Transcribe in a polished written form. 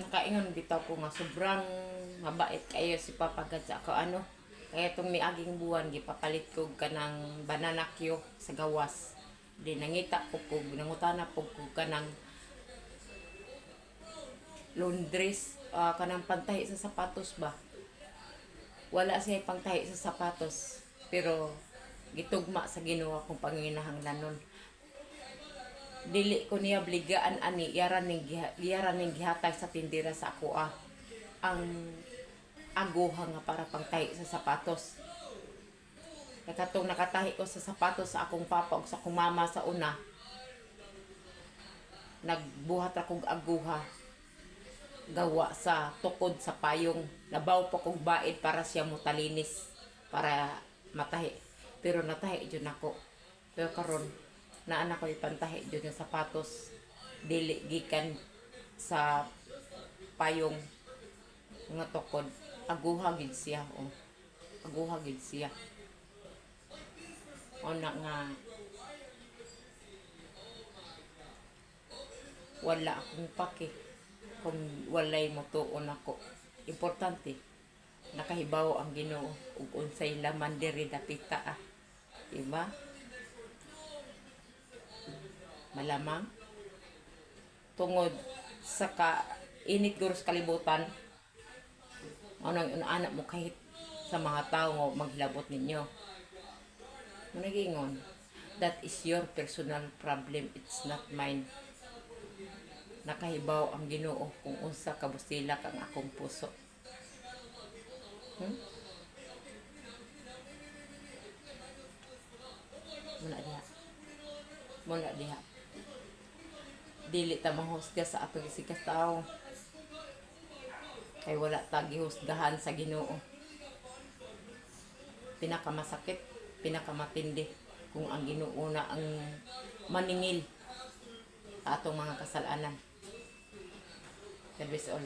Saka ingon bitaw ko nga sobrang mabait kayo si Papa God sa ako ano. Kaya itong miaging buwan gipapalit ko kanang banana cue sa gawas. Di nangita ko nangutana po ko kanang laundries kanang pantahi sa sapatos ba. Wala siya pangtahi sa sapatos pero gitugma sa Ginoo kung panginahanglanon. Dili ko niya bligaan ani yaran ning gihatag sa tindera sa ako ang aguha nga para pangtahi sa sapatos. Katong nakatahi ko sa sapatos sa akong papa ug sa akong mama sa una, nagbuhat akong aguha gawa sa tukod sa payong. Nabaw pa kong baid para siya motalinis para matahi. Pero natahi jud nako. Pero karon naa na ko ipantahi jud yung sapatos dili gikan sa payong nga tukod. Aguha gid siya aguha gid siya. Ona nga wala akong pake kung walay motuon ako. Importante nakahibaw ang Ginoo ug unsay laman diri dapita diba? Malamang tungod sa init guros kalibutan anong anak mo kahit sa mga tao nga maghilabot ninyo. Nagingon, that is your personal problem, it's not mine. Nakahibaw ang Ginoo kung unsa kabustilak ang akong puso. Muna diha. Dili ta manghusga sa atong isikas tao. Kay wala ta gihusgahan sa Ginoo. Pinakamasakit, pinakamatindi kung ang Ginoo na ang maningil sa atong mga kasalanan. God bless all.